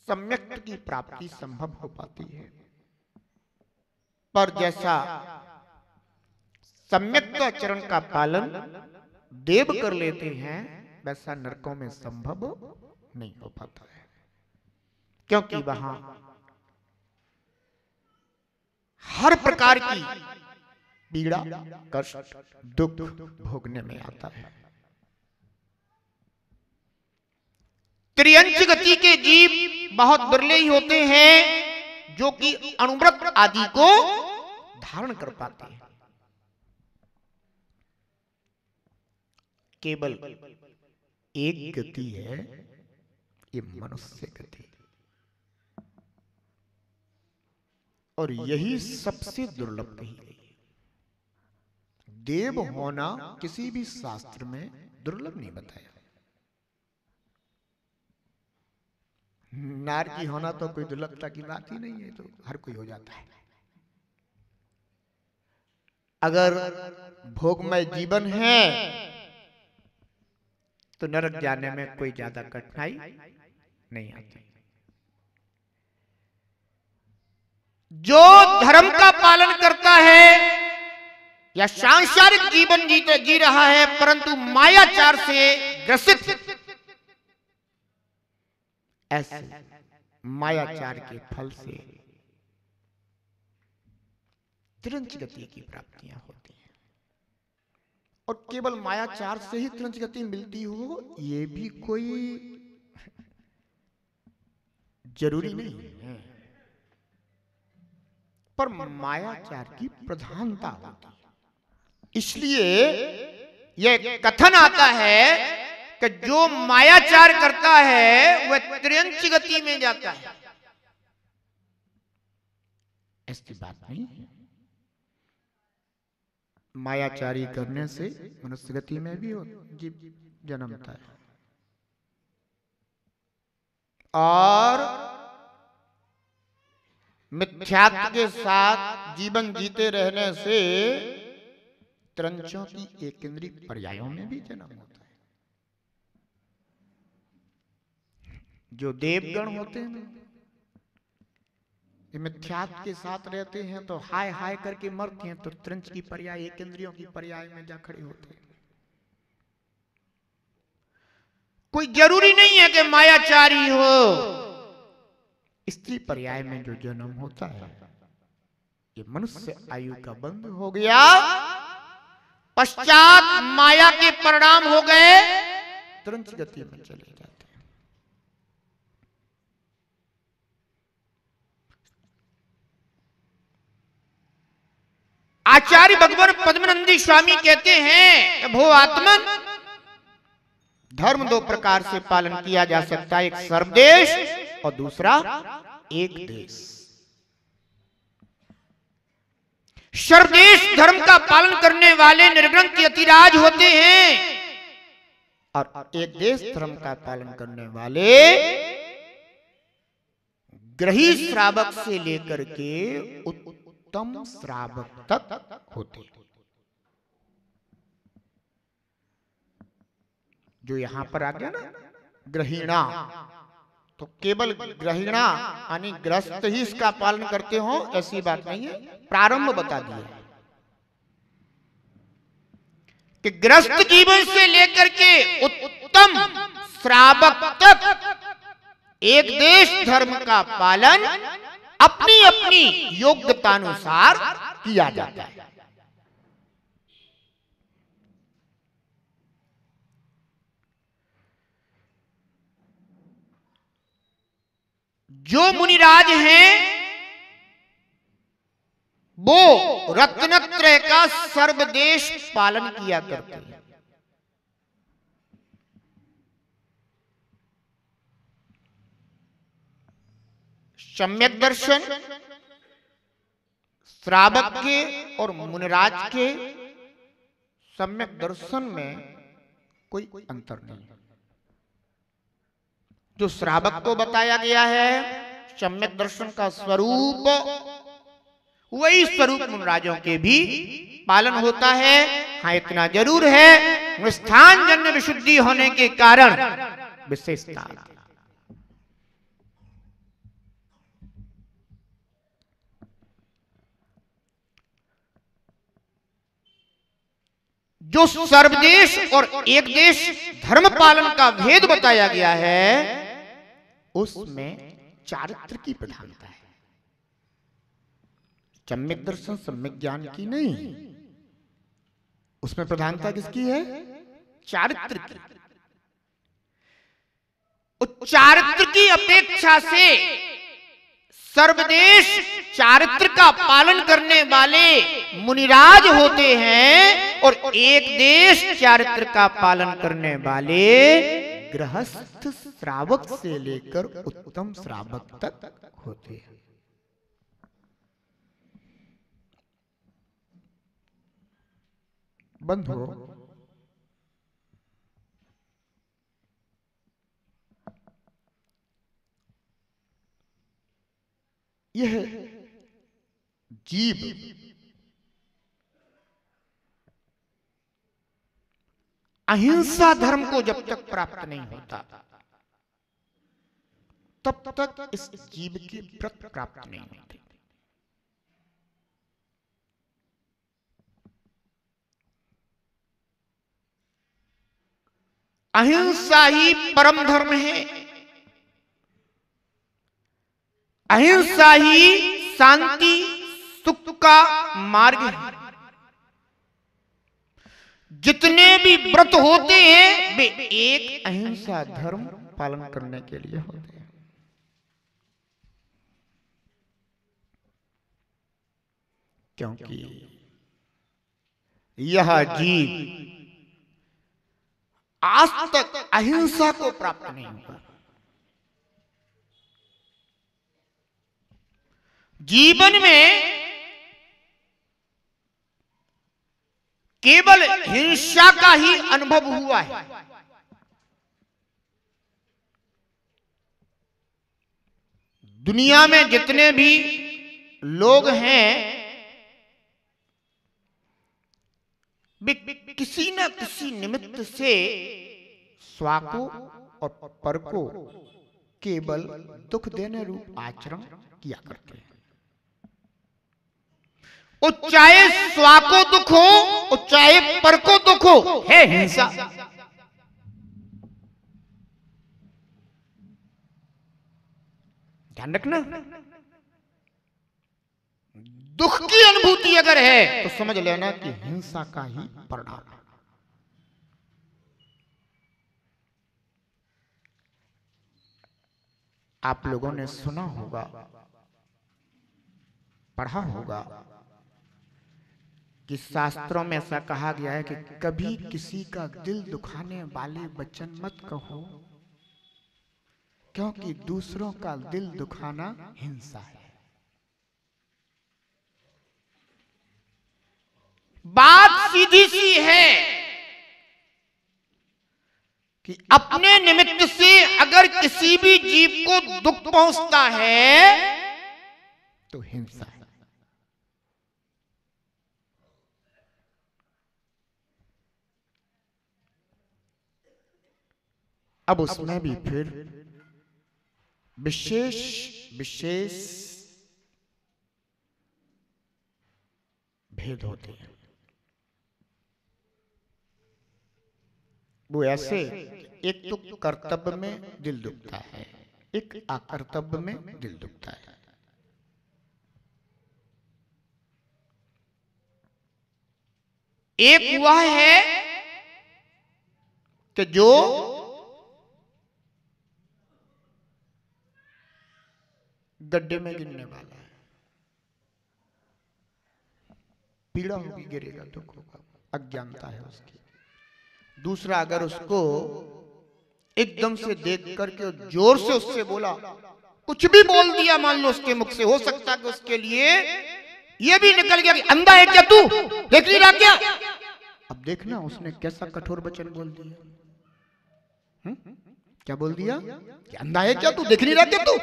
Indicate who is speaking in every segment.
Speaker 1: सम्यक की प्राप्ति संभव हो पाती है। पर जैसा सम्यक आचरण का पालन देव कर लेते हैं, वैसा नरकों में संभव नहीं हो पाता है, क्योंकि वहां हर प्रकार की पीड़ा, कष्ट, दुख भोगने में आता है। त्रियंच गति के जीव बहुत बिरले ही होते हैं जो कि अणुव्रत आदि को धारण कर पाते हैं। केवल एक गति है, ये मनुष्य गति, और यही सबसे दुर्लभ कही गई है। देव होना किसी भी शास्त्र में दुर्लभ नहीं बताया। नार की होना तो कोई दुर्लभता की बात ही नहीं है, तो हर कोई हो जाता है। अगर भोगमय जीवन है तो नरक जाने में कोई ज्यादा कठिनाई नहीं आती। जो धर्म का पालन करता है या सांसारिक जीवन जी रहा है, परंतु मायाचार से ग्रसित, ऐसे मायाचार के फल से त्रिंच गति की प्राप्तियां होती हैं। और केवल मायाचार से ही त्रिंच गति मिलती हो, ये भी कोई जरूरी नहीं है, पर मायाचार की प्रधानता होती है। इसलिए यह कथन आता है कि जो मायाचार करता है वह त्रियंच गति में जाता है। ऐसी बात नहीं है। मायाचारी करने से मनुष्य गति में भी जीव जन्मता है, और मिथ्यात्व के साथ जीवन जीते रहने से त्रंचों की एकेंद्रीय पर्यायों में भी जन्म होता है। जो देवगण होते हैं ये मिथ्यात्व के साथ रहते हैं तो हाय हाय करके मरते हैं, तो त्रंच की पर्याय एकेंद्रियों की पर्याय में जा खड़े होते हैं। कोई जरूरी नहीं है कि मायाचारी हो। स्त्री पर्याय में जो जन्म होता है, ये मनुष्य आयु का बंध हो गया, पश्चात माया के परिणाम हो गए, त्रंच गति में चले जाते हैं। आचार्य भगवान पद्मनंदी स्वामी कहते हैं, भो आत्मन, धर्म दो प्रकार से पालन किया जा सकता है, एक सर्वदेश और दूसरा एक देश। सर्वदेश धर्म का पालन करने वाले निर्ग्रंथ यतिराज होते हैं, और एक देश धर्म का पालन करने वाले ग्रही श्रावक से लेकर के उत्तम श्रावक तक होते हैं। जो यहां पर आ गया ना ग्रहीणा, तो केवल ग्रहीणा यानी ग्रस्त ही इसका पालन करते हो ऐसी बात नहीं है। प्रारंभ बता दिया कि ग्रस्त जीवन से लेकर के उत्तम श्रावक तक एक देश धर्म का पालन अपनी अपनी योग्यतानुसार किया जाता है। जो मुनिराज हैं वो रत्नत्रय का सर्वदेश पालन किया करते हैं। सम्यक दर्शन श्रावक के और मुनिराज के सम्यक दर्शन में कोई अंतर नहीं। जो श्रावक को बताया गया है सम्यक दर्शन का स्वरूप, वही स्वरूप मुनिराजों के भी पालन होता है। हाँ, इतना जरूर है, स्थान जन्य विशुद्धि होने के कारण विशेषता। जो सर्वदेश और एक देश धर्म पालन का भेद बताया गया है, उसमें चारित्र की प्रधानता है, सम्यक दर्शन सम्यक ज्ञान की नहीं। उसमें प्रधानता किसकी है? चारित्र की। चारित्र की अपेक्षा से सर्वदेश चारित्र का पालन करने वाले मुनिराज होते हैं और एक देश चारित्र का पालन करने वाले गृहस्थ श्रावक से लेकर उत्तम श्रावक तक होते हैं। बंधुओं, यह जीव अहिंसा धर्म को जब तक प्राप्त नहीं होता तब तक इस जीव की व्रत प्राप्त नहीं होती। अहिंसा ही परम धर्म है, अहिंसा ही शांति सुख का मार्ग है। जितने भी व्रत होते हैं वे एक अहिंसा धर्म पालन करने के लिए होते हैं। क्योंकि यह जीव आज तक अहिंसा को प्राप्त नहीं हुआ। जीवन में केवल हिंसा का ही अनुभव हुआ है। दुनिया में जितने भी लोग हैं वे किसी न किसी निमित्त से स्व को और पर को केवल दुख देने रूप आचरण किया करते हैं। और चाहे स्व को दुख हो और चाहे पर को दुख हो, है हिंसा। ध्यान रखना, दुख की अनुभूति अगर है तो समझ लेना कि हिंसा का ही परिणाम है। आप लोगों ने सुना होगा, पढ़ा होगा कि शास्त्रों में ऐसा कहा गया है कि कभी किसी का दिल दुखाने वाले वचन मत कहो, क्योंकि दूसरों का दिल दुखाना हिंसा है। बात सीधी सी है कि अपने निमित्त से अगर किसी भी जीव को दुख पहुंचता है तो हिंसा है। अब उसमें भी फिर विशेष विशेष भेद होते हैं। वो ऐसे, एक तो कर्तव्य में दिल दुखता है, एक अकर्तव्य में दिल दुखता है। एक वह है कि जो गड्ढे में गिरने वाला है, पीड़ा होगी, गिरेगा, दुख होगा, अज्ञानता है उसकी। दूसरा, अगर उसको एकदम से देख करके जोर से उससे बोला, कुछ भी बोल दिया मान लो उसके मुख से, हो सकता है कि उसके लिए ये भी निकल गया कि अंधा है क्या तू, देख नहीं रहा क्या। अब देखना उसने कैसा कठोर वचन बोल दिया। क्या बोल दिया कि अंधा है क्या तू, देख नहीं रहा क्या तू।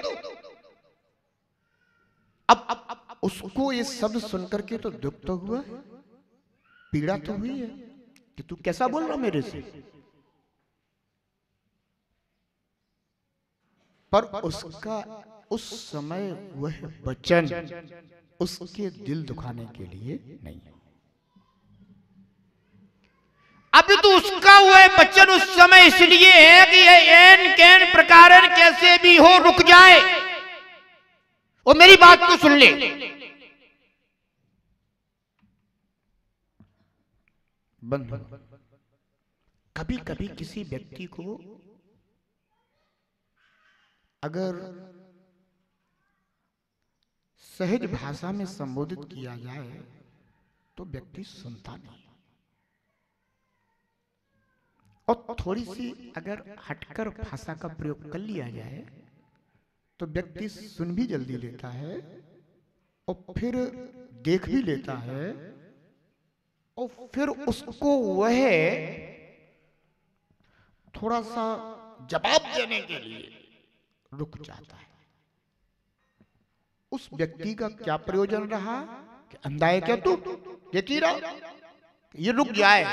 Speaker 1: अब उसको ये शब्द सुनकर के तो दुख तो हुआ, पीड़ा तो हुई है कि तू कैसा बोल रहा मेरे से। पर उसका उस समय वह वचन उसके दिल दुखाने के लिए नहीं है। अभी तो उसका हुआ वचन उस समय इसलिए है कि एन कैन प्रकारन कैसे भी हो रुक जाए, और मेरी बात को सुन ले। बंधु, कभी कभी किसी व्यक्ति को अगर सहज भाषा में संबोधित किया जाए तो व्यक्ति सुनता नहीं, और थोड़ी सी अगर हटकर भाषा का प्रयोग कर लिया जाए तो व्यक्ति सुन भी जल्दी लेता है और फिर देख भी लेता है, और फिर उसको वह थोड़ा सा जवाब देने के लिए रुक जाता है। उस व्यक्ति का क्या प्रयोजन रहा कि अंधा है क्या तू, देखी रहा ये रुक जाए,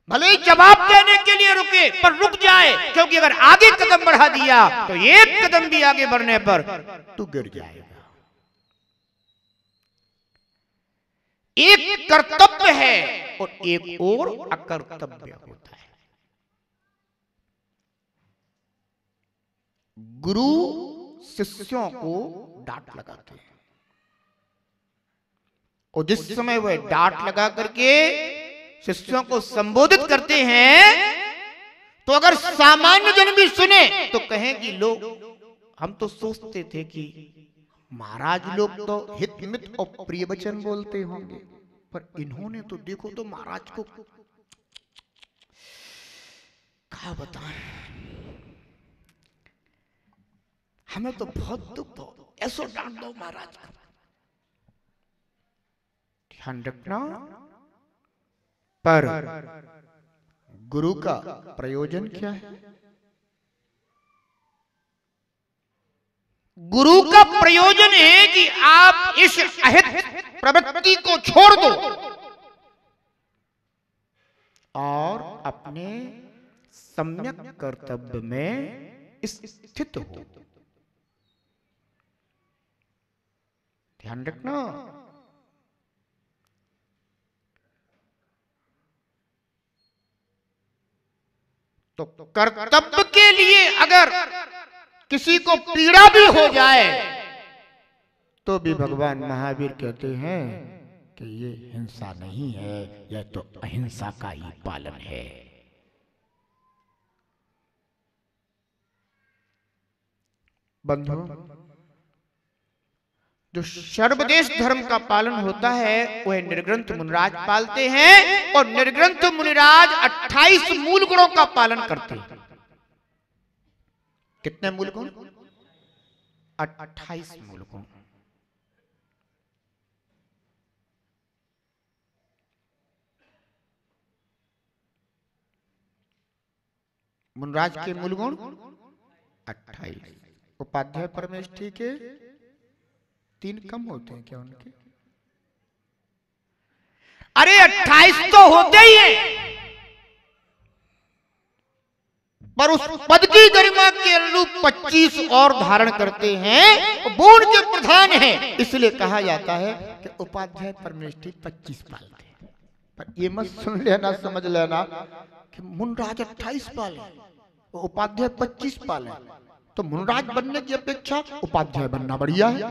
Speaker 1: भले ही जवाब देने के लिए रुके पर रुक जाए, क्योंकि अगर आगे कदम बढ़ा दिया तो एक कदम भी आगे बढ़ने पर तू गिर जाएगा। एक कर्तव्य है और एक और अकर्तव्य होता है। गुरु शिष्यों को डांट लगाते हैं, और जिस समय वह डांट लगा करके शिष्यों को संबोधित करते हैं तो अगर सामान्य जन भी सुने तो कहें कि लोग, हम तो सोचते थे कि महाराज लोग तो हित मित और प्रिय वचन बोलते होंगे, पर इन्होंने तो देखो तो महाराज को क्या बताएं, हमें तो बहुत दुख हो, ऐसा डांट दो महाराज को। ध्यान रखना, पर गुरु का प्रयोजन क्या है? गुरु का प्रयोजन है कि आप इस अहित प्रवृत्ति को छोड़ दो और अपने सम्यक कर्तव्य में स्थित हो। ध्यान रखना, तो कर्तव्य के लिए अगर किसी को पीड़ा भी हो जाए तो भी भगवान महावीर कहते हैं कि ये हिंसा नहीं है, यह तो अहिंसा का ही पालन है। बंधु, जो सर्वदेश धर्म का पालन होता है वह निर्ग्रंथ मुनिराज पालते हैं, और निर्ग्रंथ मुनिराज 28 मूल गुणों का पालन करते हैं। कितने मूल गुण? 28 मूल गुण। मुनिराज के मूल गुण 28। उपाध्याय परमेष्ठी के 3 कम होते हैं क्या उनके? अरे 28 तो होते ही हैं, पर उस पद की गरिमा के अनुरूप 25 और धारण करते हैं, वो उनके प्रधान हैं। इसलिए कहा जाता है कि उपाध्याय परमेष्ठी 25 पालते हैं। पर ये मत सुन लेना, समझ लेना कि मुनिराज 28 पाले, उपाध्याय 25 पाले, तो मुनिराज बनने की अपेक्षा उपाध्याय बनना बढ़िया है।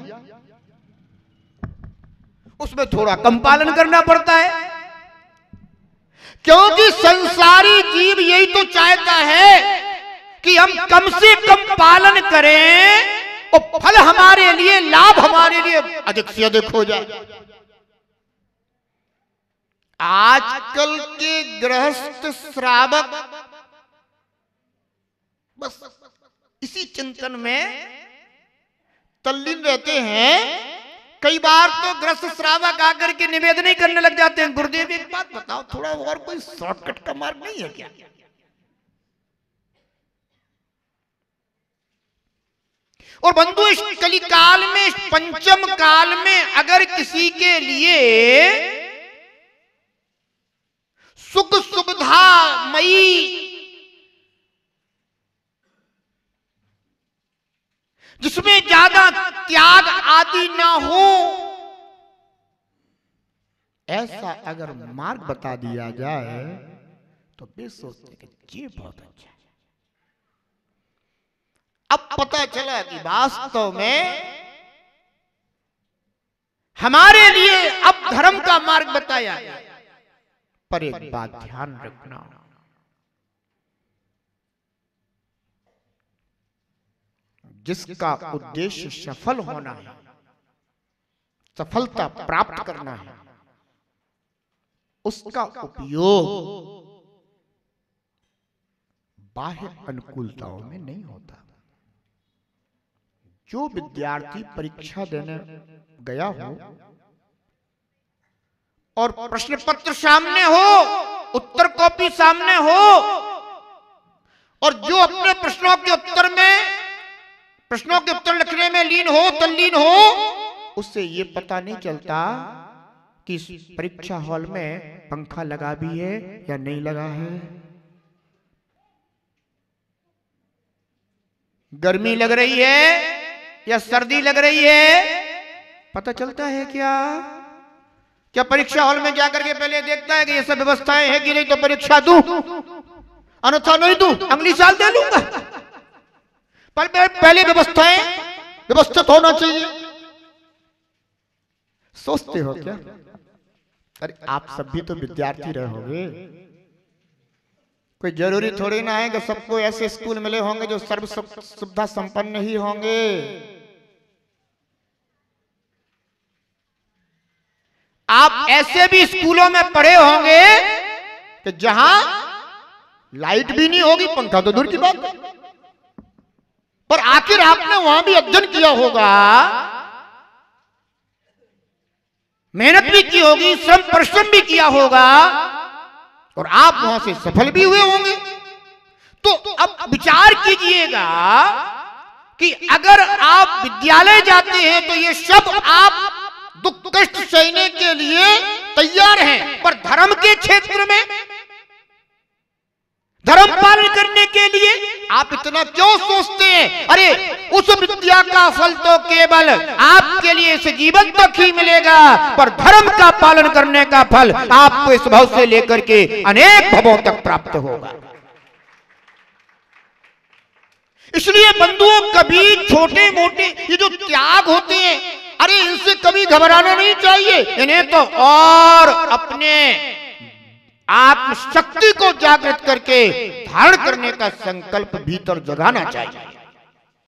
Speaker 1: उसमें थोड़ा कम पालन करना पड़ता है, क्योंकि संसारी जीव यही तो चाहता है कि हम कम से कम पालन करें और फल हमारे लिए, लाभ हमारे लिए अधिक से अधिक हो जाए। आजकल के गृहस्थ श्रावक बस इसी चिंतन में तल्लीन रहते हैं। कई बार तो ग्रस्त श्रावक आकर के निवेदन ही करने लग जाते हैं, गुरुदेव एक बात बताओ, थोड़ा और कोई शॉर्टकट का मार्ग नहीं है क्या? और बंधु, इस कलिकाल में, इस पंचम काल में अगर किसी के लिए सुख सुविधा मई, जिसमें ज्यादा त्याग आदि ना हो, ऐसा अगर मार्ग बता दिया जाए तो वे सोचते कि ये बहुत अच्छा है। अब पता चला कि वास्तव में हमारे लिए अब धर्म का मार्ग बताया गया। पर एक बात ध्यान रखना, जिसका उद्देश्य सफल होना है, सफलता प्राप्त करना है, उसका उपयोग बाह्य अनुकूलताओं में नहीं होता। जो विद्यार्थी परीक्षा देने गया हो और प्रश्न पत्र सामने हो, उत्तर कॉपी सामने हो, और जो अपने प्रश्नों के उत्तर लिखने में लीन हो, तल्लीन हो, उससे ये पता नहीं चलता कि इस परीक्षा हॉल में पंखा लगा भी है या नहीं लगा है, गर्मी लग रही है या सर्दी लग रही है, पता चलता है क्या परीक्षा हॉल में जाकर के पहले देखता है कि ये सब व्यवस्थाएं है कि नहीं, तो परीक्षा दूं, अन्यथा नहीं दूं, अगली साल दे लूंगा। पर पहले व्यवस्थाएं व्यवस्थित होना चाहिए। सोचते हो क्या? अरे आप सब भी तो विद्यार्थी रहोगे, कोई जरूरी थोड़ी ना है कि सबको ऐसे स्कूल मिले होंगे जो सर्व सुविधा संपन्न ही होंगे। आप ऐसे भी स्कूलों में पढ़े होंगे कि जहां लाइट भी नहीं होगी, पंखा तो दूर की बात है, पर आखिर आपने वहां भी अध्ययन किया होगा, मेहनत भी की होगी, श्रम परिश्रम भी किया होगा, और आप वहां से सफल भी हुए होंगे। तो अब विचार कीजिएगा कि अगर आप विद्यालय जाते हैं तो ये सब आप दुख कष्ट सहने के लिए तैयार हैं, पर धर्म के क्षेत्र में, धर्म पालन करने के लिए आप इतना क्यों सोचते हैं? अरे उस विद्या का फल तो केवल आपके लिए इस जीवन तक ही मिलेगा, पर धर्म का पालन करने का फल आपको इस भव से लेकर के अनेक भवों तक प्राप्त होगा। इसलिए बंधुओं, कभी छोटे मोटे ये जो त्याग होते हैं, अरे इनसे कभी घबराना नहीं चाहिए। इन्हें तो और अपने आत्मशक्ति को जागृत करके धारण करने का संकल्प भीतर जगाना चाहिए।